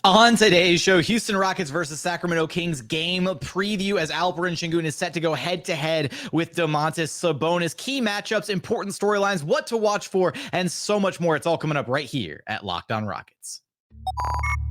On today's show, Houston Rockets versus Sacramento Kings game preview as Alperen Sengun is set to go head-to-head with Domantas Sabonis. Key matchups, important storylines, what to watch for, and so much more. It's all coming up right here at Locked On Rockets.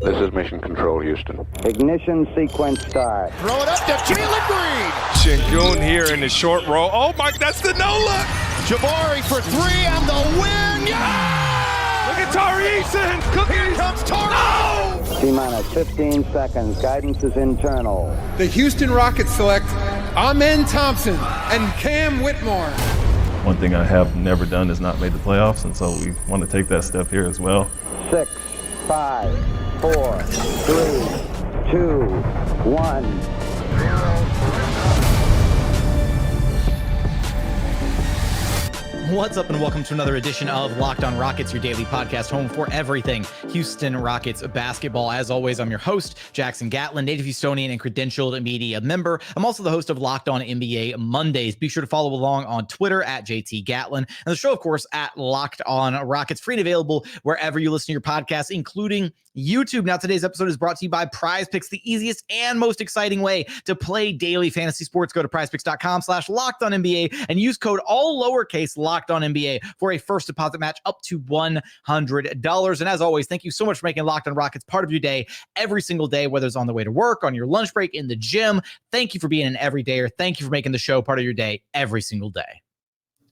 This is Mission Control, Houston. Ignition sequence start. Throw it up to Jalen Green. Sengun here in the short row. Oh, my, that's the no-look. Jabari for three and the win. Yeah! Look at Tari, Eason. Here comes Tari. No! T-minus 15 seconds. Guidance is internal. The Houston Rockets select Thompson and Cam Whitmore. One thing I have never done is not made the playoffs, and so we want to take that step here as well. 6, 5, 4, 3, 2, 1. What's up and welcome to another edition of Locked On Rockets, your daily podcast home for everything Houston Rockets basketball. As always, I'm your host, Jackson Gatlin, native Houstonian and credentialed media member. I'm also the host of Locked On NBA Mondays. Be sure to follow along on Twitter at JT Gatlin, and the show, of course, at Locked On Rockets, free and available wherever you listen to your podcasts, including YouTube. Now, today's episode is brought to you by Prize Picks, the easiest and most exciting way to play daily fantasy sports. Go to prizepicks.com/LockedOnNBA and use code all lowercase LockedOnNBA for a first deposit match up to $100. And as always, thank you so much for making Locked On Rockets part of your day every single day, whether it's on the way to work, on your lunch break, in the gym. Thank you for being an everydayer. Thank you for making the show part of your day every single day.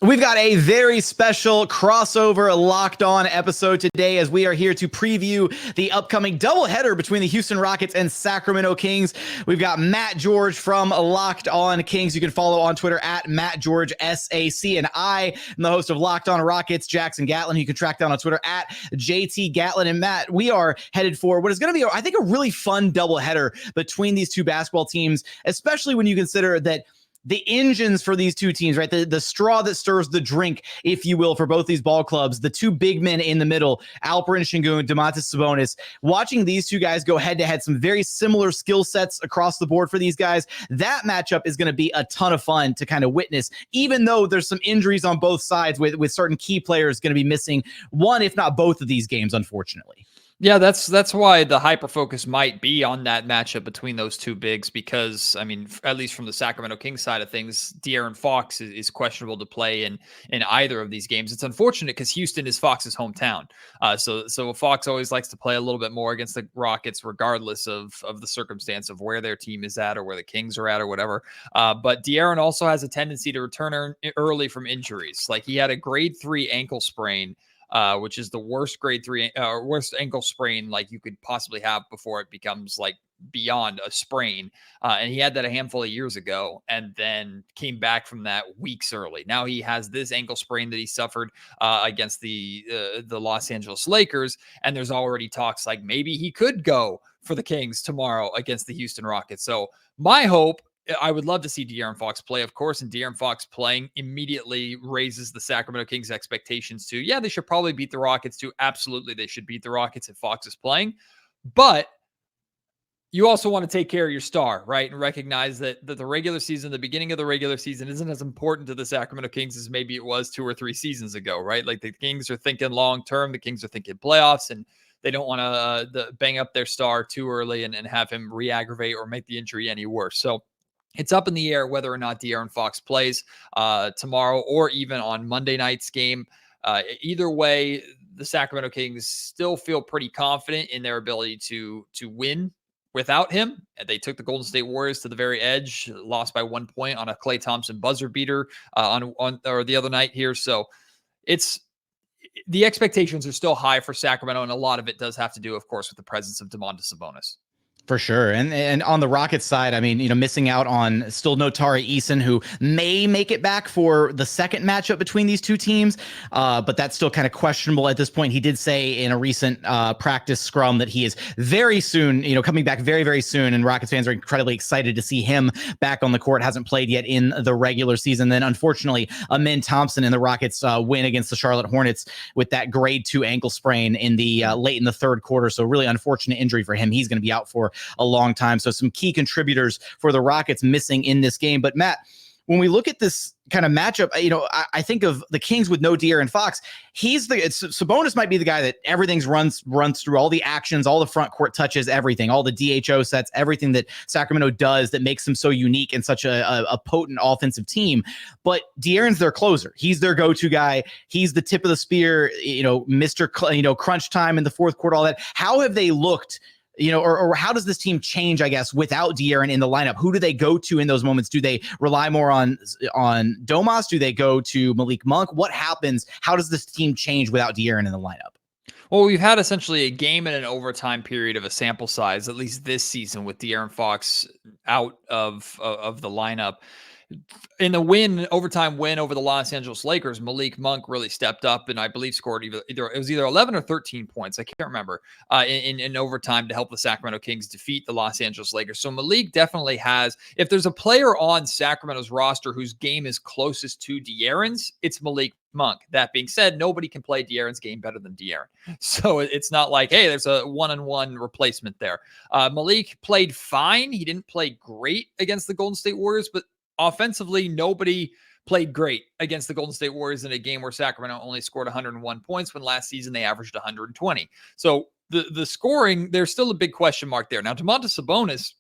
We've got a very special crossover Locked On episode today as we are here to preview the upcoming doubleheader between the Houston Rockets and Sacramento Kings. We've got Matt George from Locked On Kings. You can follow on Twitter at MattGeorgeSAC. And I am the host of Locked On Rockets, Jackson Gatlin, who you can track down on Twitter at JT Gatlin. And Matt, we are headed for what is going to be, I think, a really fun doubleheader between these two basketball teams, especially when you consider that the engines for these two teams, right? The straw that stirs the drink, if you will, for both these ball clubs, the two big men in the middle, Alperen Sengun, Domantas Sabonis, watching these two guys go head to head, some very similar skill sets across the board for these guys. That matchup is going to be a ton of fun to kind of witness, even though there's some injuries on both sides with certain key players going to be missing one, if not both of these games, unfortunately. Yeah, that's why the hyper focus might be on that matchup between those two bigs, because, I mean, at least from the Sacramento Kings side of things, De'Aaron Fox is questionable to play in either of these games. It's unfortunate because Houston is Fox's hometown. So Fox always likes to play a little bit more against the Rockets, regardless of the circumstance of where their team is at or where the Kings are at or whatever. But De'Aaron also has a tendency to return early from injuries. Like, he had a grade 3 ankle sprain, which is the worst grade 3 worst ankle sprain like you could possibly have before it becomes like beyond a sprain. And he had that a handful of years ago and then came back from that weeks early. Now he has this ankle sprain that he suffered against the Los Angeles Lakers. And there's already talks like maybe he could go for the Kings tomorrow against the Houston Rockets. So my hope, I would love to see De'Aaron Fox play, of course, and De'Aaron Fox playing immediately raises the Sacramento Kings expectations to, yeah, they should probably beat the Rockets too. Absolutely, they should beat the Rockets if Fox is playing. But you also want to take care of your star, right? And recognize that the regular season, the beginning of the regular season, isn't as important to the Sacramento Kings as maybe it was 2 or 3 seasons ago, right? Like, the Kings are thinking long-term, the Kings are thinking playoffs, and they don't want to bang up their star too early and have him re-aggravate or make the injury any worse. So it's up in the air whether or not De'Aaron Fox plays tomorrow or even on Monday night's game. Either way, the Sacramento Kings still feel pretty confident in their ability to win without him. They took the Golden State Warriors to the very edge, lost by 1 point on a Klay Thompson buzzer beater on the other night here. So the expectations are still high for Sacramento, and a lot of it does have to do, of course, with the presence of Domantas Sabonis. For sure. And on the Rockets side, I mean, missing out on still no Tari Eason, who may make it back for the second matchup between these two teams. But that's still kind of questionable at this point. He did say in a recent practice scrum that he is very soon, coming back very, very soon. And Rockets fans are incredibly excited to see him back on the court. Hasn't played yet in the regular season. Then, unfortunately, Thompson and the Rockets win against the Charlotte Hornets with that grade 2 ankle sprain in the late in the third quarter. So really unfortunate injury for him. He's going to be out for a long time. So some key contributors for the Rockets missing in this game. But Matt, when we look at this kind of matchup, I think of the Kings with no De'Aaron Fox. Sabonis might be the guy that everything's runs through, all the actions, all the front court touches, everything, all the DHO sets, everything that Sacramento does that makes them so unique and such a potent offensive team. But De'Aaron's their closer. He's their go-to guy. He's the tip of the spear, Mr. Crunch time in the fourth quarter, all that. How have they looked? Or how does this team change, I guess, without De'Aaron in the lineup? Who do they go to in those moments? Do they rely more on Domas? Do they go to Malik Monk? What happens? How does this team change without De'Aaron in the lineup? Well, we've had essentially a game and an overtime period of a sample size, at least this season, with De'Aaron Fox out of the lineup. In the overtime win over the Los Angeles Lakers, Malik Monk really stepped up and I believe scored either it was either 11 or 13 points. I can't remember in overtime to help the Sacramento Kings defeat the Los Angeles Lakers. So Malik definitely has, if there's a player on Sacramento's roster whose game is closest to De'Aaron's, it's Malik Monk. That being said, nobody can play De'Aaron's game better than De'Aaron. So it's not like, hey, there's a one-on-one replacement there. Malik played fine. He didn't play great against the Golden State Warriors, but offensively, nobody played great against the Golden State Warriors in a game where Sacramento only scored 101 points when last season they averaged 120. So the scoring, there's still a big question mark there. Now, Domantas Sabonis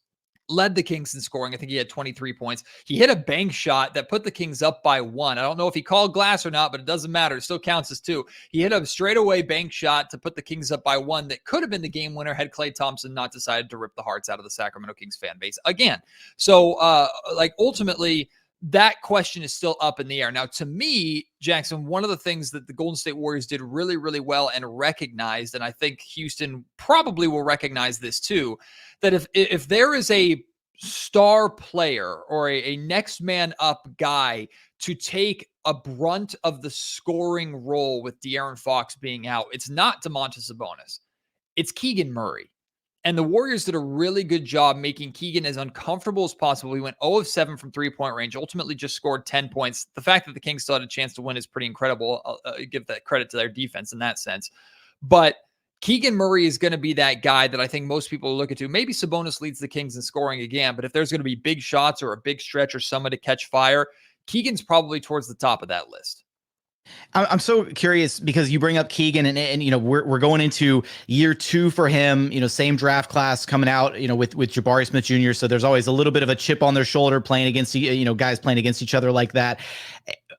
led the Kings in scoring. I think he had 23 points. He hit a bank shot that put the Kings up by 1. I don't know if he called glass or not, but it doesn't matter. It still counts as 2. He hit a straightaway bank shot to put the Kings up by 1 that could have been the game winner had Klay Thompson not decided to rip the hearts out of the Sacramento Kings fan base again. So, ultimately, that question is still up in the air. Now, to me, Jackson, one of the things that the Golden State Warriors did really, really well and recognized, and I think Houston probably will recognize this too, that if there is a star player or a next man up guy to take a brunt of the scoring role with De'Aaron Fox being out, it's not Domantas Sabonis. It's Keegan Murray. And the Warriors did a really good job making Keegan as uncomfortable as possible. He went 0 of 7 from three-point range, ultimately just scored 10 points. The fact that the Kings still had a chance to win is pretty incredible. I'll give that credit to their defense in that sense. But Keegan Murray is going to be that guy that I think most people look at. Maybe Sabonis leads the Kings in scoring again, but if there's going to be big shots or a big stretch or someone to catch fire, Keegan's probably towards the top of that list. I'm so curious because you bring up Keegan and we're going into year 2 for him, same draft class coming out, with Jabari Smith Jr. So there's always a little bit of a chip on their shoulder playing against, guys playing against each other like that.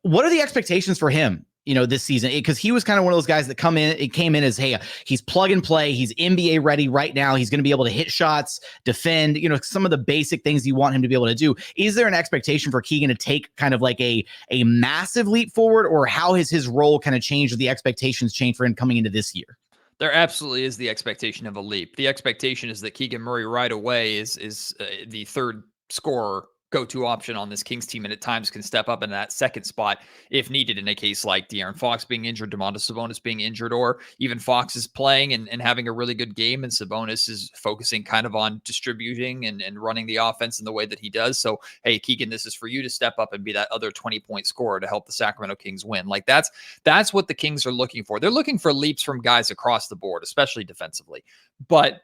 What are the expectations for him? This season, because he was kind of one of those guys that came in as, hey, he's plug and play. He's NBA ready right now. He's going to be able to hit shots, defend, some of the basic things you want him to be able to do. Is there an expectation for Keegan to take kind of like a massive leap forward, or how has his role kind of changed, or the expectations changed for him coming into this year? There absolutely is the expectation of a leap. The expectation is that Keegan Murray right away is the third scorer go-to option on this Kings team, and at times can step up in that second spot if needed in a case like De'Aaron Fox being injured, Domantas Sabonis being injured, or even Fox is playing and having a really good game, and Sabonis is focusing kind of on distributing and running the offense in the way that he does. So, hey, Keegan, this is for you to step up and be that other 20-point scorer to help the Sacramento Kings win. Like that's what the Kings are looking for. They're looking for leaps from guys across the board, especially defensively. But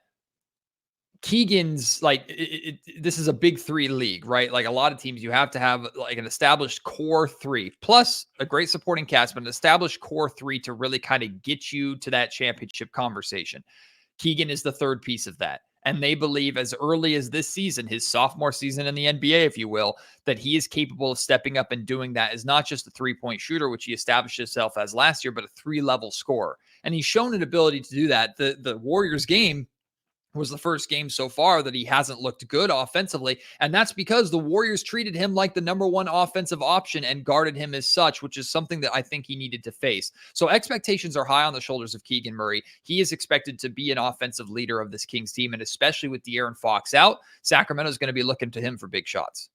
Keegan's this is a big 3 league, right? Like a lot of teams, you have to have like an established core 3 plus a great supporting cast, but an established core 3 to really kind of get you to that championship conversation. Keegan is the third piece of that. And they believe as early as this season, his sophomore season in the NBA, if you will, that he is capable of stepping up and doing that as not just a 3-point shooter, which he established himself as last year, but a 3-level scorer. And he's shown an ability to do that. The Warriors game was the first game so far that he hasn't looked good offensively. And that's because the Warriors treated him like the number 1 offensive option and guarded him as such, which is something that I think he needed to face. So expectations are high on the shoulders of Keegan Murray. He is expected to be an offensive leader of this Kings team. And especially with De'Aaron Fox out, Sacramento is going to be looking to him for big shots.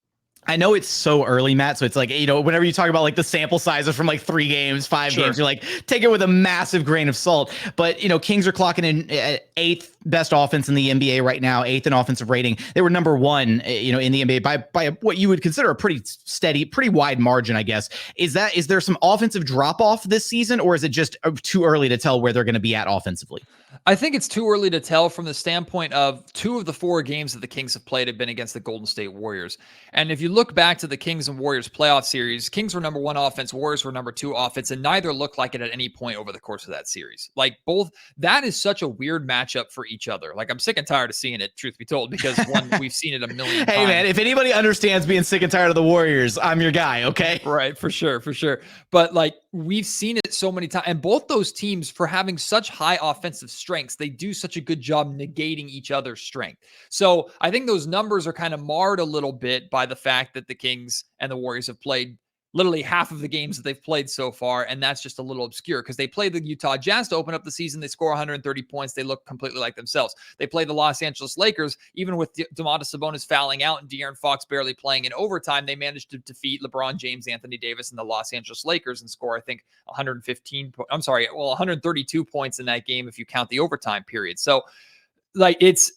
I know it's so early, Matt. So it's like, whenever you talk about like the sample sizes from like 3 games, 5 games, you're like, take it with a massive grain of salt. But, Kings are clocking in 8th best offense in the NBA right now, 8th in offensive rating. They were number 1, in the NBA by what you would consider a pretty steady, pretty wide margin, I guess. Is there some offensive drop off this season, or is it just too early to tell where they're going to be at offensively? I think it's too early to tell from the standpoint of 2 of the 4 games that the Kings have played have been against the Golden State Warriors. And if you look back to the Kings and Warriors playoff series, Kings were number 1 offense, Warriors were number 2 offense, and neither looked like it at any point over the course of that series. Like both, that is such a weird matchup for each other. Like I'm sick and tired of seeing it, truth be told, because one, we've seen it a million times. Hey man, if anybody understands being sick and tired of the Warriors, I'm your guy, okay? Right, for sure. But like we've seen it so many times, and both those teams, for having such high offensive strengths, they do such a good job negating each other's strength. So I think those numbers are kind of marred a little bit by the fact that the Kings and the Warriors have played literally half of the games that they've played so far, and that's just a little obscure because they played the Utah Jazz to open up the season. They score 130 points. They look completely like themselves. They play the Los Angeles Lakers, even with Domantas Sabonis fouling out and De'Aaron Fox barely playing in overtime. They managed to defeat LeBron James, Anthony Davis, and the Los Angeles Lakers and score, I think, 132 points in that game if you count the overtime period. So, like, it's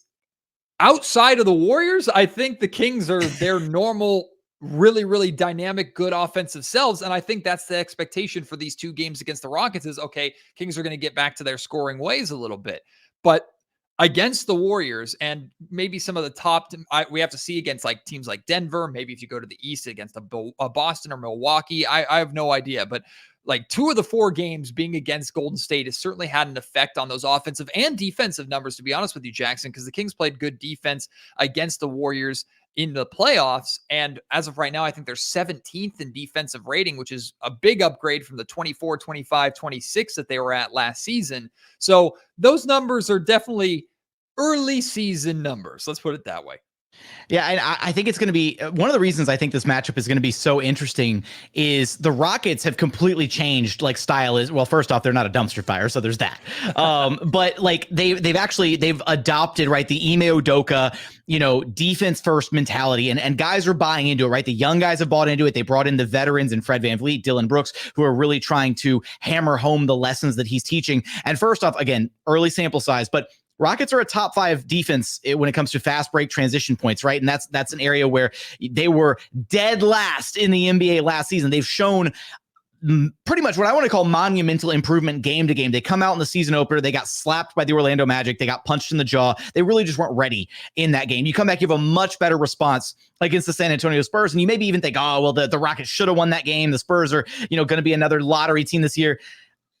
outside of the Warriors, I think the Kings are their normal, really, really dynamic, good offensive selves. And I think that's the expectation for these 2 games against the Rockets is, okay, Kings are going to get back to their scoring ways a little bit. But against the Warriors and maybe some of the top, we have to see against like teams like Denver, maybe if you go to the East against a Boston or Milwaukee, I have no idea. But like 2 of the 4 games being against Golden State has certainly had an effect on those offensive and defensive numbers, to be honest with you, Jackson, because the Kings played good defense against the Warriors in the playoffs. And as of right now, I think they're 17th in defensive rating, which is a big upgrade from the 24, 25, 26 that they were at last season. So those numbers are definitely early season numbers. Let's put it that way. Yeah, and I think it's going to be one of the reasons I think this matchup is going to be so interesting is the Rockets have completely changed like style is. Well, first off, they're not a dumpster fire, so there's that. But like they've adopted, right, the Ime Udoka, defense first mentality, and guys are buying into it, right? The young guys have bought into it. They brought in the veterans and Fred VanVleet, Dillon Brooks, who are really trying to hammer home the lessons that he's teaching. And first off, again, early sample size, but Rockets are a top 5 defense when it comes to fast break transition points, right? And that's an area where they were dead last in the NBA last season. They've shown pretty much what I want to call monumental improvement game to game. They come out in the season opener, they got slapped by the Orlando Magic, they got punched in the jaw. They really just weren't ready in that game. You come back, you have a much better response against the San Antonio Spurs, and you maybe even think, oh, well, the Rockets should have won that game. The Spurs are, going to be another lottery team this year.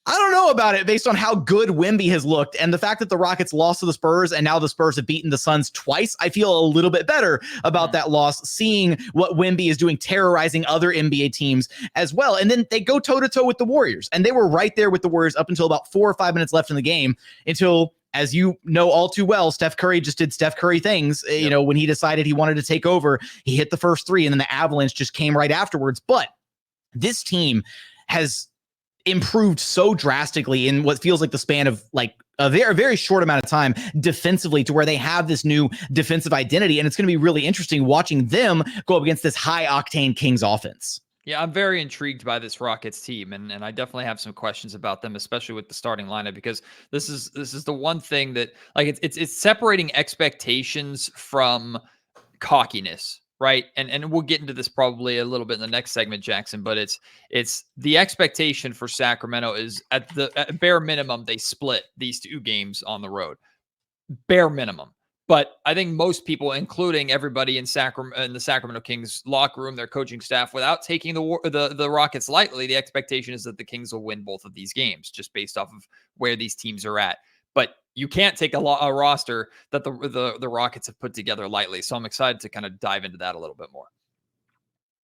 I don't know about it based on how good Wemby has looked and the fact that the Rockets lost to the Spurs and now the Spurs have beaten the Suns twice. I feel a little bit better about that loss, seeing what Wemby is doing, terrorizing other NBA teams as well. And then they go toe-to-toe with the Warriors, and they were right there with the Warriors up until about 4 or 5 minutes left in the game until, as you know all too well, Steph Curry just did Steph Curry things. When he decided he wanted to take over, he hit the first 3 and then the avalanche just came right afterwards. But this team has improved so drastically in what feels like the span of like a very, very short amount of time defensively, to where they have this new defensive identity. And it's going to be really interesting watching them go up against this high octane Kings offense. Yeah, I'm very intrigued by this Rockets team, and I definitely have some questions about them, especially with the starting lineup, because this is the one thing that, like, it's separating expectations from cockiness, right? And we'll get into this probably a little bit in the next segment, Jackson, but it's the expectation for Sacramento is at bare minimum, they split these 2 games on the road. Bare minimum. But I think most people, including everybody in the Sacramento Kings locker room, their coaching staff, without taking the Rockets lightly, the expectation is that the Kings will win both of these games just based off of where these teams are at. But you can't take a roster that the Rockets have put together lightly. So I'm excited to kind of dive into that a little bit more.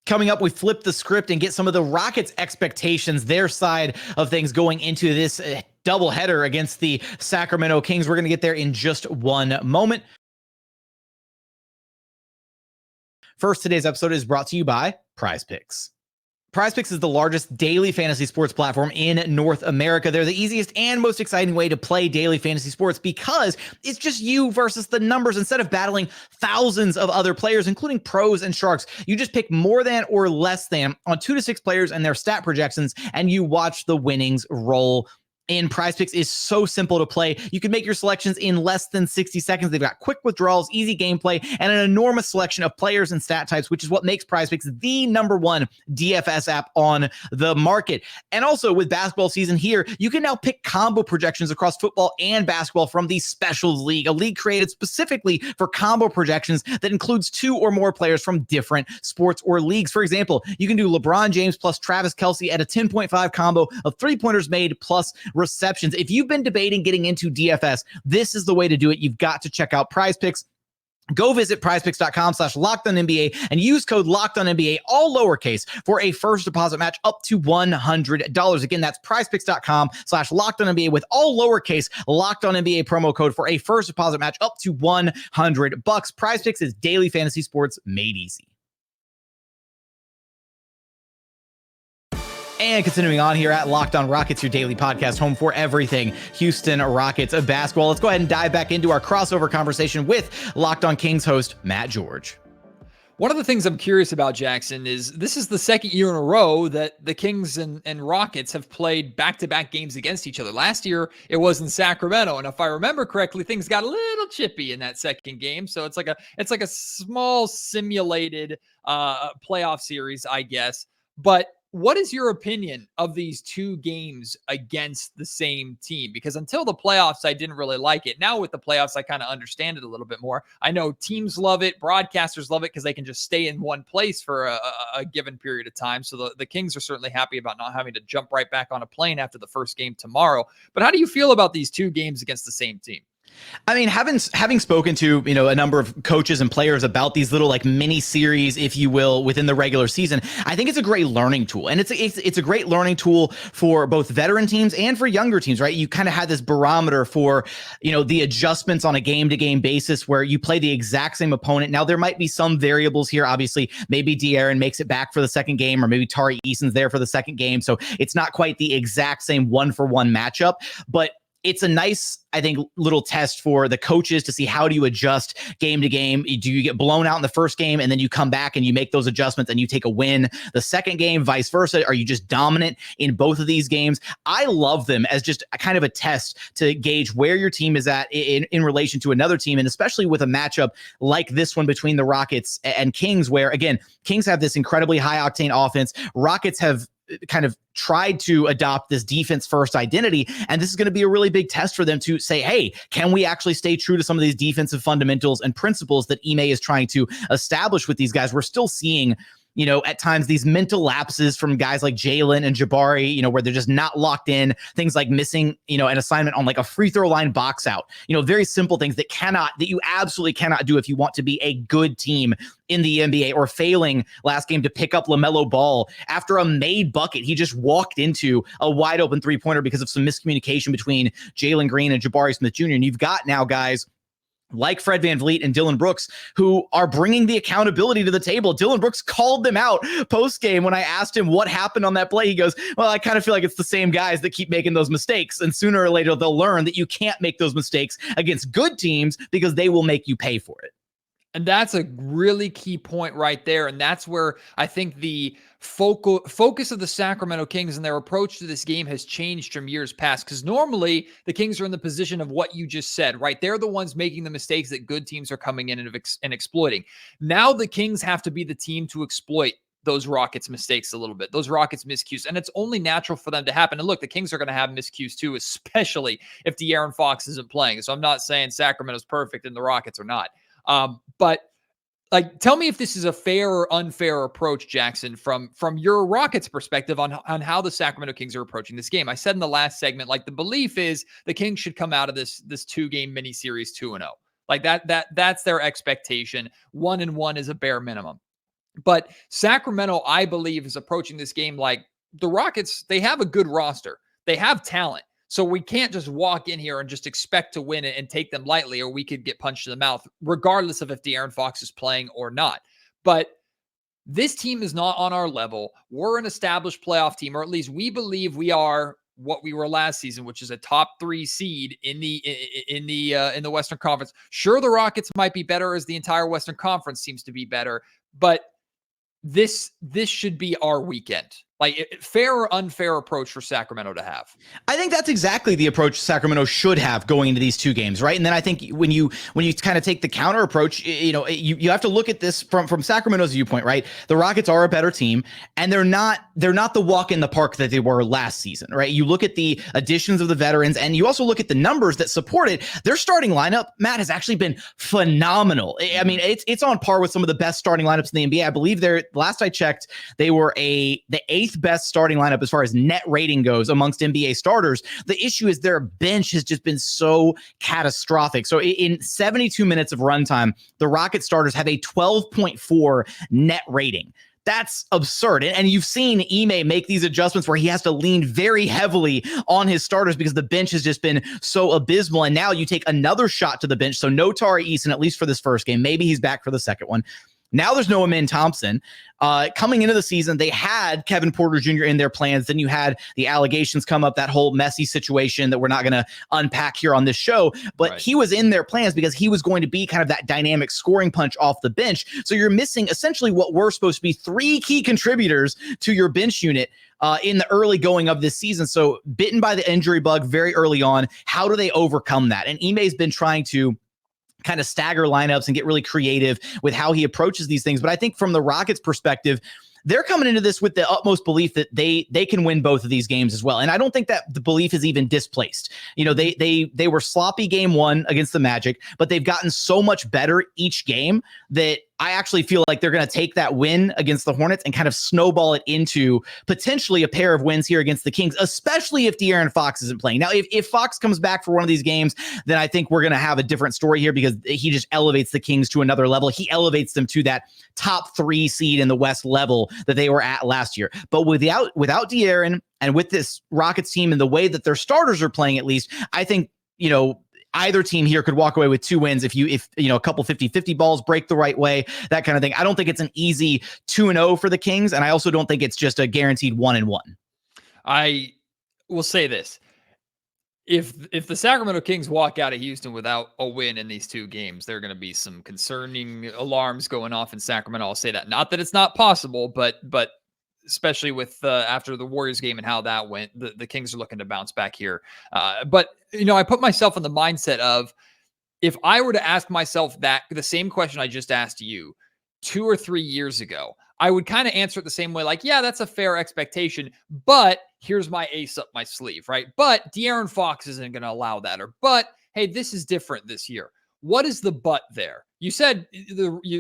Coming up, we flip the script and get some of the Rockets' expectations, their side of things going into this doubleheader against the Sacramento Kings. We're going to get there in just one moment. First, today's episode is brought to you by Prize Picks. Prize Picks is the largest daily fantasy sports platform in North America. They're the easiest and most exciting way to play daily fantasy sports because it's just you versus the numbers. Instead of battling thousands of other players, including pros and sharks, you just pick more than or less than on 2 to 6 players and their stat projections, and you watch the winnings roll in Prize Picks is so simple to play. You can make your selections in less than 60 seconds. They've got quick withdrawals, easy gameplay, and an enormous selection of players and stat types, which is what makes Prize Picks the #1 DFS app on the market. And also with basketball season here, you can now pick combo projections across football and basketball from the Specials League, a league created specifically for combo projections that includes 2 or more players from different sports or leagues. For example, you can do LeBron James plus Travis Kelce at a 10.5 combo of 3-pointers made plus receptions. If you've been debating getting into DFS, this is the way to do it. You've got to check out Prize Picks. Go visit prizepicks.com/LockedOnNBA and use code LockedOnNBA, all lowercase, for a first deposit match up to $100. Again, that's prizepicks.com/LockedOnNBA with all lowercase LockedOnNBA promo code for a first deposit match up to $100. Prize Picks is daily fantasy sports made easy. And continuing on here at Locked On Rockets, your daily podcast home for everything Houston Rockets of basketball. Let's go ahead and dive back into our crossover conversation with Locked On Kings host Matt George. One of the things I'm curious about, Jackson, is this is the second year in a row that the Kings and Rockets have played back-to-back games against each other. Last year, it was in Sacramento, and if I remember correctly, things got a little chippy in that second game. So it's like a small simulated playoff series, I guess. But what is your opinion of these 2 games against the same team? Because until the playoffs, I didn't really like it. Now with the playoffs, I kind of understand it a little bit more. I know teams love it. Broadcasters love it because they can just stay in one place for a given period of time. So the Kings are certainly happy about not having to jump right back on a plane after the first game tomorrow. But how do you feel about these 2 games against the same team? I mean, having spoken to, a number of coaches and players about these little like mini series, if you will, within the regular season, I think it's a great learning tool. And it's a great learning tool for both veteran teams and for younger teams, right? You kind of had this barometer for, the adjustments on a game-to-game basis where you play the exact same opponent. Now, there might be some variables here. Obviously, maybe De'Aaron makes it back for the second game, or maybe Tari Eason's there for the second game. So it's not quite the exact same 1-for-1 matchup, but it's a nice, I think, little test for the coaches to see how do you adjust game to game. Do you get blown out in the first game and then you come back and you make those adjustments and you take a win the second game, vice versa? Are you just dominant in both of these games? I love them as just a kind of a test to gauge where your team is at in relation to another team, and especially with a matchup like this one between the Rockets and Kings, where, again, Kings have this incredibly high-octane offense. Rockets have kind of tried to adopt this defense first identity. And this is going to be a really big test for them to say, hey, can we actually stay true to some of these defensive fundamentals and principles that Ime is trying to establish with these guys? We're still seeing, at times these mental lapses from guys like Jalen and Jabari, where they're just not locked in. Things like missing, an assignment on like a free throw line box out, very simple things that you absolutely cannot do if you want to be a good team in the NBA, or failing last game to pick up LaMelo Ball after a made bucket. He just walked into a wide open 3-pointer because of some miscommunication between Jalen Green and Jabari Smith Jr. And you've got now guys like Fred VanVleet and Dillon Brooks, who are bringing the accountability to the table. Dillon Brooks called them out post-game when I asked him what happened on that play. He goes, well, I kind of feel like it's the same guys that keep making those mistakes. And sooner or later, they'll learn that you can't make those mistakes against good teams because they will make you pay for it. And that's a really key point right there. And that's where I think the focus of the Sacramento Kings and their approach to this game has changed from years past. Because normally the Kings are in the position of what you just said, right? They're the ones making the mistakes that good teams are coming in and exploiting. Now the Kings have to be the team to exploit those Rockets mistakes a little bit, those Rockets miscues. And it's only natural for them to happen. And look, the Kings are going to have miscues too, especially if De'Aaron Fox isn't playing. So I'm not saying Sacramento's perfect and the Rockets are not. But like, tell me if this is a fair or unfair approach, Jackson, from your Rockets perspective on how the Sacramento Kings are approaching this game. I said in the last segment, like, the belief is the Kings should come out of this 2-game mini series 2-0. Like that's their expectation. 1-1 is a bare minimum. But Sacramento, I believe, is approaching this game like the Rockets. They have a good roster. They have talent. So we can't just walk in here and just expect to win it and take them lightly, or we could get punched in the mouth, regardless of if De'Aaron Fox is playing or not. But this team is not on our level. We're an established playoff team, or at least we believe we are what we were last season, which is a top 3 seed in the Western Conference. Sure, the Rockets might be better, as the entire Western Conference seems to be better, but this should be our weekend. Like, fair or unfair approach for Sacramento to have? I think that's exactly the approach Sacramento should have going into these two games, right? And then I think when you kind of take the counter approach, you have to look at this from Sacramento's viewpoint, right? The Rockets are a better team, and they're not the walk in the park that they were last season, right? You look at the additions of the veterans, and you also look at the numbers that support it. Their starting lineup, Matt, has actually been phenomenal. I mean, it's on par with some of the best starting lineups in the NBA. I believe last I checked, they were the 8th best starting lineup as far as net rating goes amongst NBA starters. The issue is their bench has just been so catastrophic. So in 72 minutes of runtime, the Rocket starters have a 12.4 net rating. That's absurd. And you've seen Ime make these adjustments where he has to lean very heavily on his starters because the bench has just been so abysmal. And now you take another shot to the bench. So no Tari Eason, at least for this first game. Maybe he's back for the second one. Now there's no Thompson. Coming into the season, they had Kevin Porter Jr. in their plans. Then you had the allegations come up, that whole messy situation that we're not going to unpack here on this show. But right. He was in their plans because he was going to be kind of that dynamic scoring punch off the bench. So you're missing essentially what were supposed to be 3 key contributors to your bench unit in the early going of this season. So bitten by the injury bug very early on. How do they overcome that? And Ime's been trying to kind of stagger lineups and get really creative with how he approaches these things. But I think from the Rockets' perspective, they're coming into this with the utmost belief that they can win both of these games as well. And I don't think that the belief is even displaced. They were sloppy game 1 against the Magic, but they've gotten so much better each game that I actually feel like they're going to take that win against the Hornets and kind of snowball it into potentially a pair of wins here against the Kings, especially if De'Aaron Fox isn't playing. Now, if Fox comes back for one of these games, then I think we're going to have a different story here because he just elevates the Kings to another level. He elevates them to that top 3 seed in the West level that they were at last year. But without De'Aaron and with this Rockets team and the way that their starters are playing, at least, I think, either team here could walk away with 2 wins if a couple 50-50 balls break the right way, that kind of thing. I don't think it's an easy 2-0 for the Kings, and I also don't think it's just a guaranteed 1-1. I will say this. If the Sacramento Kings walk out of Houston without a win in these 2 games, there are going to be some concerning alarms going off in Sacramento. I'll say that. Not that it's not possible, but especially with after the Warriors game and how that went, the Kings are looking to bounce back here. But I put myself in the mindset of, if I were to ask myself the same question I just asked you 2 or 3 years ago, I would kind of answer it the same way, like, yeah, that's a fair expectation, but here's my ace up my sleeve, right? But De'Aaron Fox isn't going to allow that, but hey, this is different this year. What is the but there? You said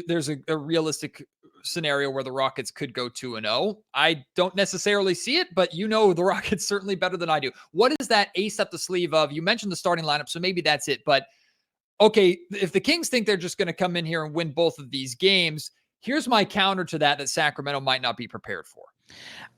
there's a realistic scenario where the Rockets could go 2-0. I don't necessarily see it, but the Rockets certainly better than I do. What is that ace up the sleeve of? You mentioned the starting lineup, so maybe that's it. But okay, if the Kings think they're just going to come in here and win both of these games, here's my counter to that Sacramento might not be prepared for.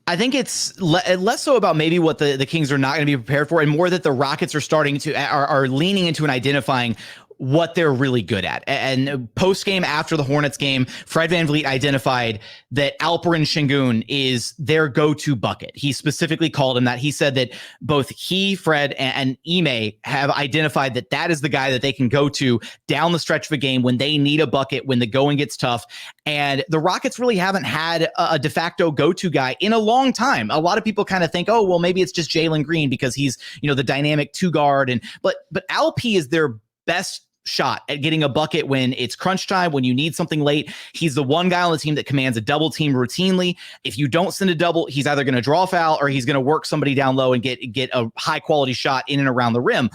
I think it's less so about maybe what the Kings are not going to be prepared for, and more that the Rockets are starting to are leaning into and identifying what they're really good at. And post-game after the Hornets game, Fred VanVleet identified that Alperen Sengun is their go-to bucket. He specifically called him that. He said that both he, Fred, and Ime have identified that is the guy that they can go to down the stretch of a game when they need a bucket, when the going gets tough. And the Rockets really haven't had a de facto go-to guy in a long time. A lot of people kind of think, oh, well, maybe it's just Jalen Green because he's, the dynamic 2 guard. But Alp is their best shot at getting a bucket when it's crunch time, when you need something late. He's the one guy on the team that commands a double team routinely. If you don't send a double, he's either going to draw a foul or he's going to work somebody down low and get a high quality shot in and around the rim.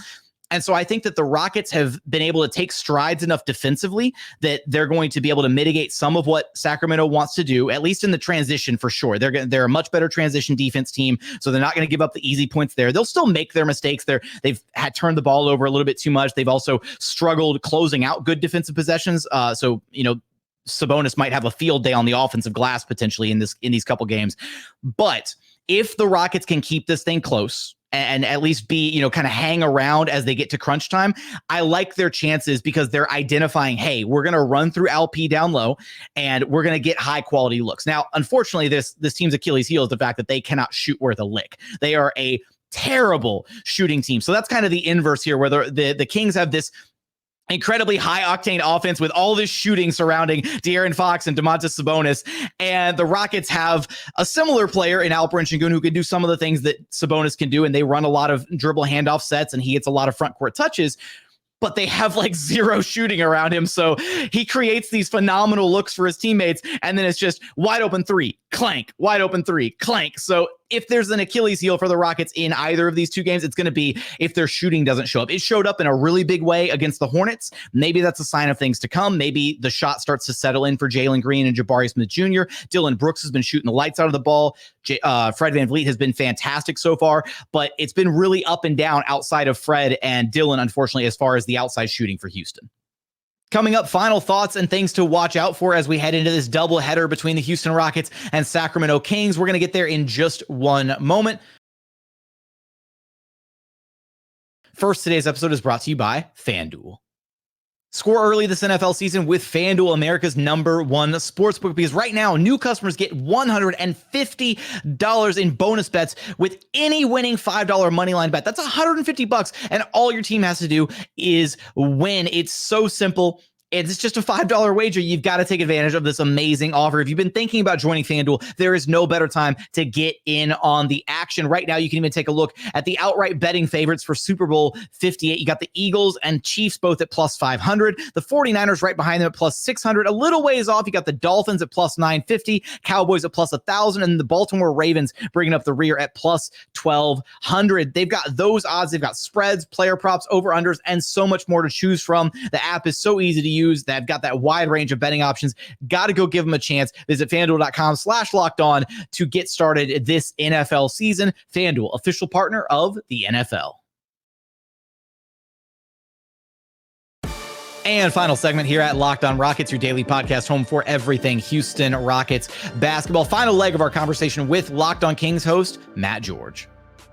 And so I think that the Rockets have been able to take strides enough defensively that they're going to be able to mitigate some of what Sacramento wants to do, at least in the transition for sure. They're a much better transition defense team, so they're not going to give up the easy points there. They'll still make their mistakes. They've had turned the ball over a little bit too much. They've also struggled closing out good defensive possessions. Sabonis might have a field day on the offensive glass potentially in these couple games. But if the Rockets can keep this thing close and at least be, kind of hang around as they get to crunch time, I like their chances because they're identifying, hey, we're going to run through LP down low and we're going to get high quality looks. Now, unfortunately, this team's Achilles heel is the fact that they cannot shoot worth a lick. They are a terrible shooting team. So that's kind of the inverse here, where the Kings have this incredibly high octane offense with all this shooting surrounding De'Aaron Fox and Domantas Sabonis. And the Rockets have a similar player in Alperen Sengun who can do some of the things that Sabonis can do. And they run a lot of dribble handoff sets and he gets a lot of front court touches, but they have like zero shooting around him. So he creates these phenomenal looks for his teammates. And then it's just wide open three, clank, wide open three, clank. So if there's an Achilles heel for the Rockets in either of these two games, it's going to be if their shooting doesn't show up. It showed up in a really big way against the Hornets. Maybe that's a sign of things to come. Maybe the shot starts to settle in for Jalen Green and Jabari Smith Jr. Dillon Brooks has been shooting the lights out of the ball. Fred VanVleet has been fantastic so far, but it's been really up and down outside of Fred and Dillon, unfortunately, as far as the outside shooting for Houston. Coming up, final thoughts and things to watch out for as we head into this doubleheader between the Houston Rockets and Sacramento Kings. We're going to get there in just one moment. First, today's episode is brought to you by FanDuel. Score early this NFL season with FanDuel, America's #1 sportsbook, because right now new customers get $150 in bonus bets with any winning $5 moneyline bet. That's $150, and all your team has to do is win. It's so simple. It's just a $5 wager. You've got to take advantage of this amazing offer. If you've been thinking about joining FanDuel, there is no better time to get in on the action. Right now, you can even take a look at the outright betting favorites for Super Bowl 58. You got the Eagles and Chiefs both at plus 500. The 49ers right behind them at plus 600. A little ways off, you got the Dolphins at plus 950, Cowboys at plus 1,000, and the Baltimore Ravens bringing up the rear at plus 1,200. They've got those odds. They've got spreads, player props, over-unders, and so much more to choose from. The app is so easy to use. They've got that wide range of betting options. Got to go give them a chance. Visit FanDuel.com/lockedon to get started this NFL season. FanDuel, official partner of the NFL. And final segment here at Locked On Rockets, your daily podcast home for everything Houston Rockets basketball. Final leg of our conversation with Locked On Kings host Matt George.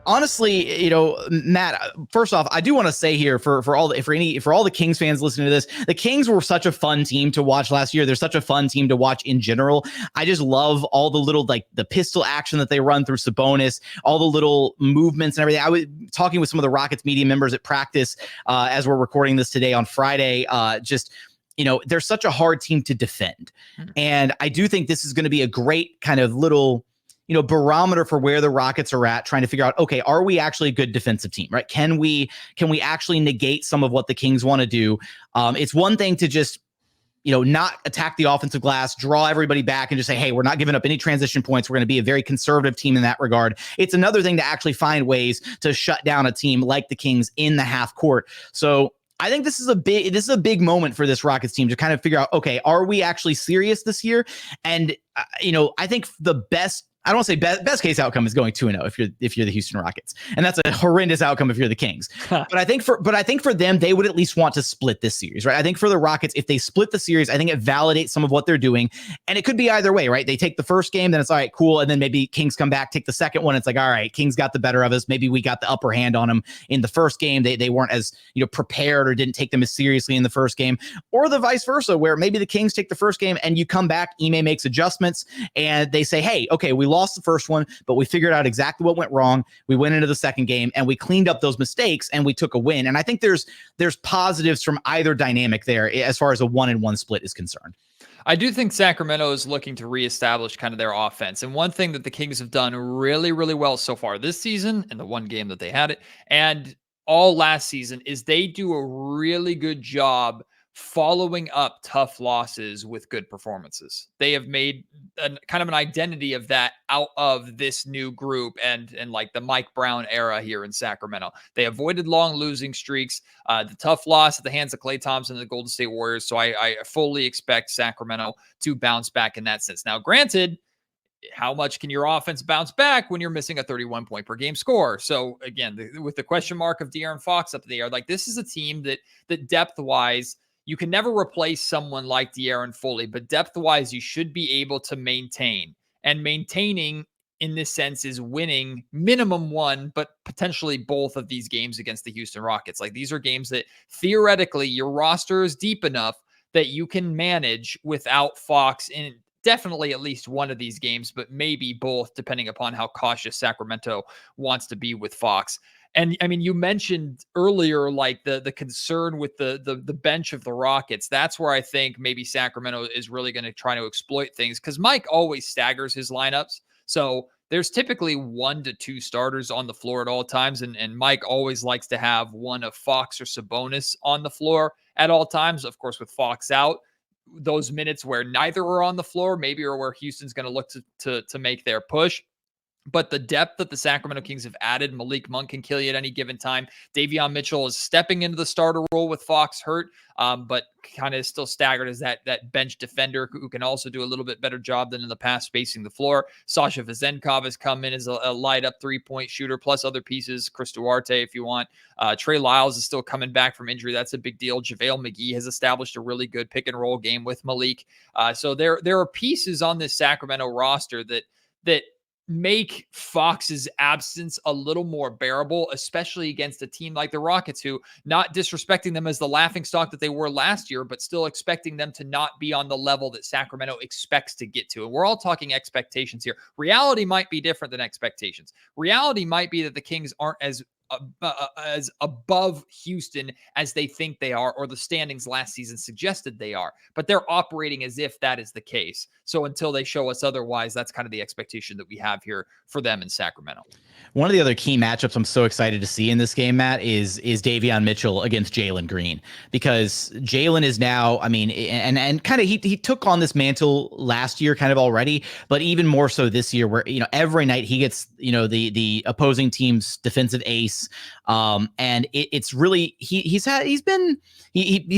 Honestly, Matt, first off, I do want to say here for all the Kings fans listening to this, the Kings were such a fun team to watch last year. They're such a fun team to watch in general. I just love all the little, like the pistol action that they run through Sabonis, all the little movements and everything. I was talking with some of the Rockets media members at practice as we're recording this today on Friday. They're such a hard team to defend. And I do think this is going to be a great kind of little barometer for where the Rockets are at, trying to figure out, okay, are we actually a good defensive team, right? Can we actually negate some of what the Kings want to do? It's one thing to just, not attack the offensive glass, draw everybody back and just say, hey, we're not giving up any transition points. We're going to be a very conservative team in that regard. It's another thing to actually find ways to shut down a team like the Kings in the half court. So I think this is a big moment for this Rockets team to kind of figure out, okay, are we actually serious this year? And, I think the best, I don't want to say best case outcome is going 2-0 if you're the Houston Rockets, and that's a horrendous outcome if you're the Kings. But I think for them, they would at least want to split this series, right? I think for the Rockets, if they split the series, I think it validates some of what they're doing, and it could be either way, right? They take the first game, then it's all right, cool, and then maybe Kings come back, take the second one. It's like, all right, Kings got the better of us. Maybe we got the upper hand on them in the first game. They weren't as prepared or didn't take them as seriously in the first game, or the vice versa, where maybe the Kings take the first game and you come back, Ime makes adjustments, and they say, hey, okay, we lost the first one, but we figured out exactly what went wrong. We went into the second game and we cleaned up those mistakes and we took a win. And I think there's positives from either dynamic there as far as a 1-1 split is concerned. I do think Sacramento is looking to reestablish kind of their offense. And one thing that the Kings have done really, really well so far this season, in the one game that they had it, and all last season, is they do a really good job following up tough losses with good performances. They have made kind of an identity of that out of this new group and like the Mike Brown era here in Sacramento. They avoided long losing streaks, the tough loss at the hands of Klay Thompson and the Golden State Warriors. So I fully expect Sacramento to bounce back in that sense. Now, granted, how much can your offense bounce back when you're missing a 31 point per game score? So again, with the question mark of De'Aaron Fox up there, like this is a team that depth wise, you can never replace someone like De'Aaron fully, but depth-wise, you should be able to maintain. And maintaining, in this sense, is winning minimum one, but potentially both of these games against the Houston Rockets. Like these are games that theoretically your roster is deep enough that you can manage without Fox in definitely at least one of these games, but maybe both, depending upon how cautious Sacramento wants to be with Fox. And I mean, you mentioned earlier, like the concern with the bench of the Rockets. That's where I think maybe Sacramento is really going to try to exploit things, because Mike always staggers his lineups. So there's typically 1 to 2 starters on the floor at all times. And Mike always likes to have one of Fox or Sabonis on the floor at all times. Of course, with Fox out, those minutes where neither are on the floor, maybe, or where Houston's going to look to make their push. But the depth that the Sacramento Kings have added, Malik Monk can kill you at any given time. Davion Mitchell is stepping into the starter role with Fox hurt, but kind of still staggered as that bench defender who can also do a little bit better job than in the past spacing the floor. Sasha Vezenkov has come in as a light-up three-point shooter, plus other pieces, Chris Duarte if you want. Trey Lyles is still coming back from injury. That's a big deal. JaVale McGee has established a really good pick-and-roll game with Malik. So there are pieces on this Sacramento roster that make Fox's absence a little more bearable, especially against a team like the Rockets, who, not disrespecting them as the laughingstock that they were last year, but still expecting them to not be on the level that Sacramento expects to get to. And we're all talking expectations here. Reality might be different than expectations. Reality might be that the Kings aren't as above Houston as they think they are, or the standings last season suggested they are, but they're operating as if that is the case. So until they show us otherwise, that's kind of the expectation that we have here for them in Sacramento. One of the other key matchups I'm so excited to see in this game, Matt, is Davion Mitchell against Jalen Green, because Jalen is now, I mean, and kind of he took on this mantle last year kind of already, but even more so this year, where, you know, every night he gets, you know, the opposing team's defensive ace. And it's really, he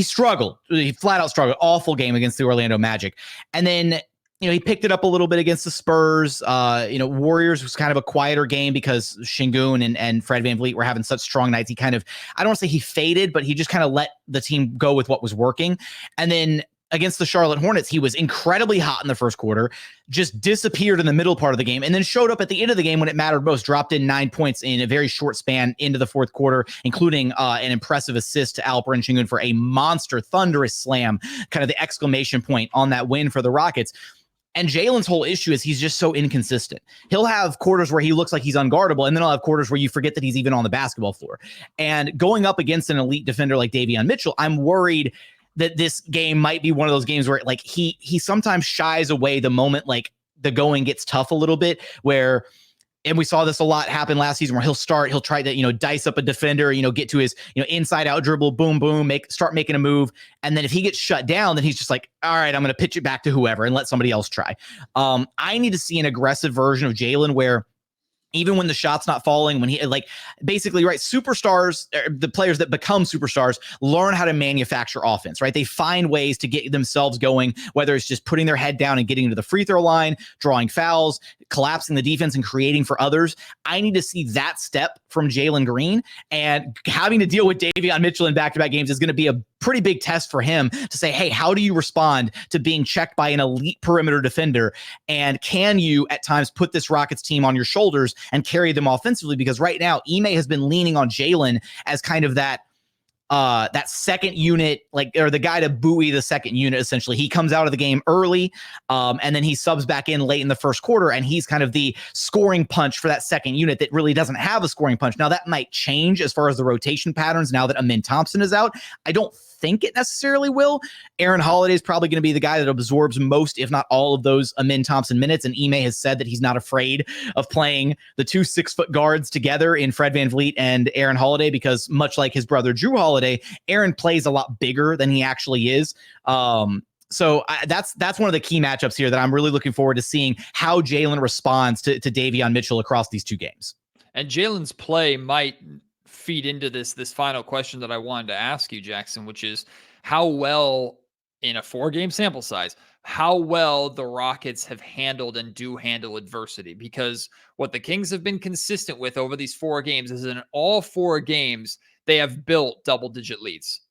struggled. He flat out struggled. Awful game against the Orlando Magic. And then, you know, he picked it up a little bit against the Spurs. You know, Warriors was kind of a quieter game because Sengun and Fred VanVleet were having such strong nights. He kind of, I don't want to say he faded, but he just kind of let the team go with what was working. And then against the Charlotte Hornets, he was incredibly hot in the first quarter, just disappeared in the middle part of the game, and then showed up at the end of the game when it mattered most, dropped in 9 points in a very short span into the fourth quarter, including an impressive assist to Alperen Sengun for a monster, thunderous slam, kind of the exclamation point on that win for the Rockets. And Jalen's whole issue is he's just so inconsistent. He'll have quarters where he looks like he's unguardable, and then he'll have quarters where you forget that he's even on the basketball floor. And going up against an elite defender like Davion Mitchell, I'm worried that this game might be one of those games where, like, he sometimes shies away the moment, like, the going gets tough a little bit, where, and we saw this a lot happen last season, where he'll try to, you know, dice up a defender, you know, get to his, you know, inside out dribble, boom, boom, start making a move. And then if he gets shut down, then he's just like, all right, I'm going to pitch it back to whoever and let somebody else try. I need to see an aggressive version of Jalen where, even when the shot's not falling, when he, like, basically, right, superstars, the players that become superstars, learn how to manufacture offense, right? They find ways to get themselves going, whether it's just putting their head down and getting to the free throw line, drawing fouls, collapsing the defense and creating for others. I need to see that step from Jalen Green, and having to deal with Davion Mitchell in back-to-back games is going to be a pretty big test for him to say, hey, how do you respond to being checked by an elite perimeter defender? And can you at times put this Rockets team on your shoulders and carry them offensively? Because right now, Ime has been leaning on Jalen as kind of that second unit, like, or the guy to buoy the second unit, essentially. He comes out of the game early, and then he subs back in late in the first quarter, and he's kind of the scoring punch for that second unit that really doesn't have a scoring punch. Now, that might change as far as the rotation patterns now that Amin Thompson is out. I don't think it necessarily will. Aaron Holiday is probably going to be the guy that absorbs most, if not all, of those Amin Thompson minutes. And Ime has said that he's not afraid of playing the two 6-foot guards together in Fred VanVleet and Aaron Holiday, because much like his brother Drew Holiday, Aaron plays a lot bigger than he actually is. So that's one of the key matchups here that I'm really looking forward to seeing how Jalen responds to Davion Mitchell across these two games. And Jalen's play might feed into this final question that I wanted to ask you, Jackson, which is how well, in a 4-game sample size, how well the Rockets have handled and do handle adversity. Because what the Kings have been consistent with over these 4 games is in all 4 games, they have built double-digit leads.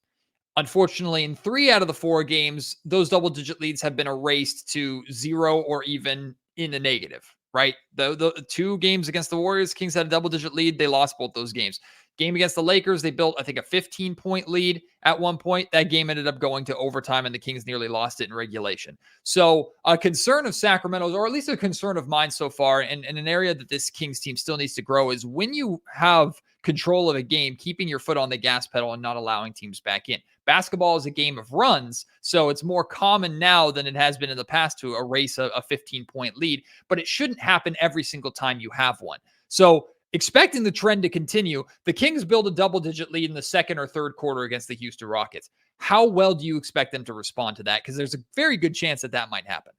Unfortunately, in 3 out of the 4 games, those double-digit leads have been erased to 0 or even in the negative, right? The 2 games against the Warriors, Kings had a double-digit lead. They lost both those games. Game against the Lakers, they built, I think, a 15-point lead at one point. That game ended up going to overtime, and the Kings nearly lost it in regulation. So a concern of Sacramento's, or at least a concern of mine so far, and an area that this Kings team still needs to grow, is when you have control of a game, keeping your foot on the gas pedal and not allowing teams back in. Basketball is a game of runs, so it's more common now than it has been in the past to erase a 15-point lead, but it shouldn't happen every single time you have one. So expecting the trend to continue, the Kings build a double-digit lead in the second or third quarter against the Houston Rockets. How well do you expect them to respond to that? Because there's a very good chance that that might happen.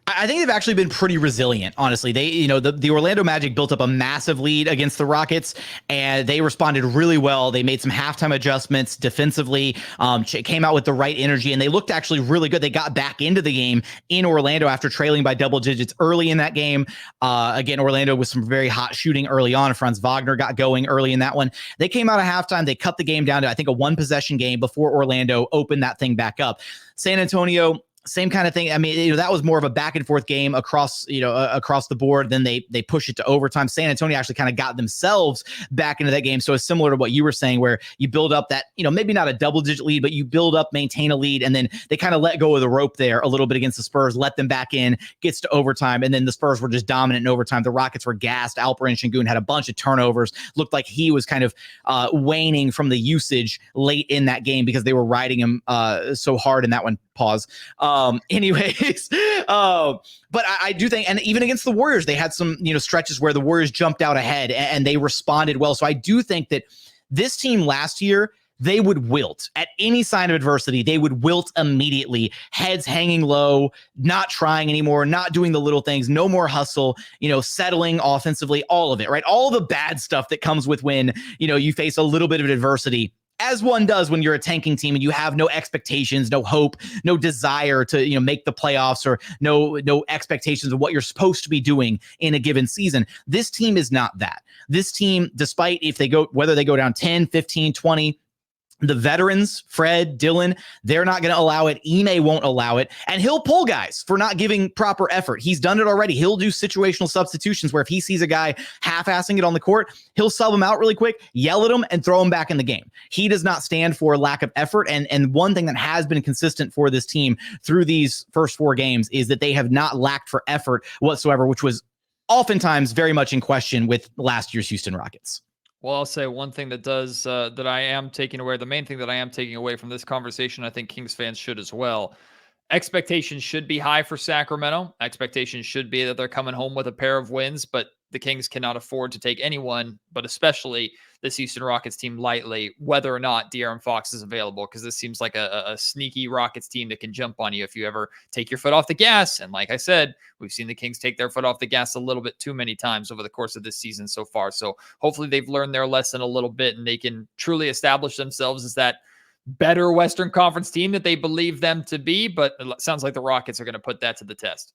I think they've actually been pretty resilient, honestly. They, the Orlando Magic built up a massive lead against the Rockets, and they responded really well. They made some halftime adjustments defensively, came out with the right energy, and they looked actually really good. They got back into the game in Orlando after trailing by double digits early in that game. Again, Orlando with some very hot shooting early on. Franz Wagner got going early in that one. They came out of halftime. They cut the game down to, I think, a one-possession game before Orlando opened that thing back up. San Antonio, same kind of thing. I mean, that was more of a back and forth game across the board. Then they push it to overtime. San Antonio actually kind of got themselves back into that game. So it's similar to what you were saying, where you build up that, maybe not a double digit lead, but you build up, maintain a lead. And then they kind of let go of the rope there a little bit against the Spurs, let them back in, gets to overtime. And then the Spurs were just dominant in overtime. The Rockets were gassed. Alperen Sengun had a bunch of turnovers. Looked like he was kind of waning from the usage late in that game because they were riding him so hard in that one. Pause. But I do think, and even against the Warriors, they had some, stretches where the Warriors jumped out ahead and they responded well. So I do think that this team last year, they would wilt at any sign of adversity. They would wilt immediately, heads hanging low, not trying anymore, not doing the little things, no more hustle, settling offensively, all of it, right? All the bad stuff that comes with when, you face a little bit of adversity, as one does when you're a tanking team and you have no expectations, no hope, no desire to, make the playoffs, or no expectations of what you're supposed to be doing in a given season. This team is not that. This team, despite whether they go down 10, 15, 20, the veterans, Fred, Dillon, they're not going to allow it. Ime won't allow it. And he'll pull guys for not giving proper effort. He's done it already. He'll do situational substitutions where if he sees a guy half-assing it on the court, he'll sub him out really quick, yell at him, and throw him back in the game. He does not stand for lack of effort. And one thing that has been consistent for this team through these first 4 games is that they have not lacked for effort whatsoever, which was oftentimes very much in question with last year's Houston Rockets. Well, I'll say one thing that does that I am taking away, the main thing that I am taking away from this conversation, I think Kings fans should as well. Expectations should be high for Sacramento. Expectations should be that they're coming home with a pair of wins, but the Kings cannot afford to take anyone, but especially this Houston Rockets team, lightly, whether or not De'Aaron Fox is available, because this seems like a sneaky Rockets team that can jump on you if you ever take your foot off the gas. And like I said, we've seen the Kings take their foot off the gas a little bit too many times over the course of this season so far. So hopefully they've learned their lesson a little bit and they can truly establish themselves as that better Western Conference team that they believe them to be. But it sounds like the Rockets are going to put that to the test.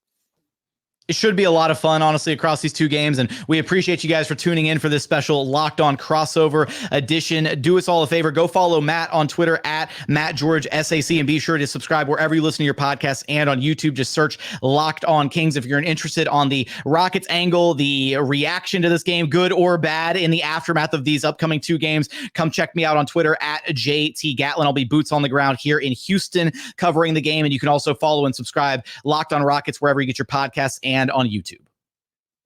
It should be a lot of fun, honestly, across these 2 games. And we appreciate you guys for tuning in for this special Locked On crossover edition. Do us all a favor. Go follow Matt on Twitter at MattGeorgeSAC, and be sure to subscribe wherever you listen to your podcasts and on YouTube. Just search Locked On Kings. If you're interested on the Rockets angle, the reaction to this game, good or bad, in the aftermath of these upcoming 2 games, come check me out on Twitter at JT Gatlin. I'll be boots on the ground here in Houston covering the game. And you can also follow and subscribe Locked On Rockets wherever you get your podcasts and on YouTube.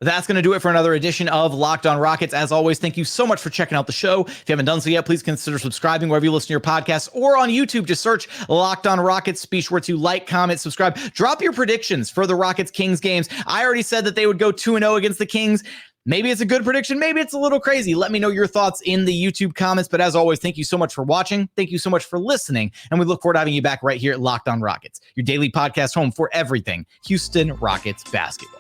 That's going to do it for another edition of Locked On Rockets. As always, thank you so much for checking out the show. If you haven't done so yet, please consider subscribing wherever you listen to your podcasts, or on YouTube. Just search Locked On Rockets. Be sure to like, comment, subscribe. Drop your predictions for the Rockets-Kings games. I already said that they would go 2-0 against the Kings. Maybe it's a good prediction. Maybe it's a little crazy. Let me know your thoughts in the YouTube comments. But as always, thank you so much for watching. Thank you so much for listening. And we look forward to having you back right here at Locked On Rockets, your daily podcast home for everything Houston Rockets basketball.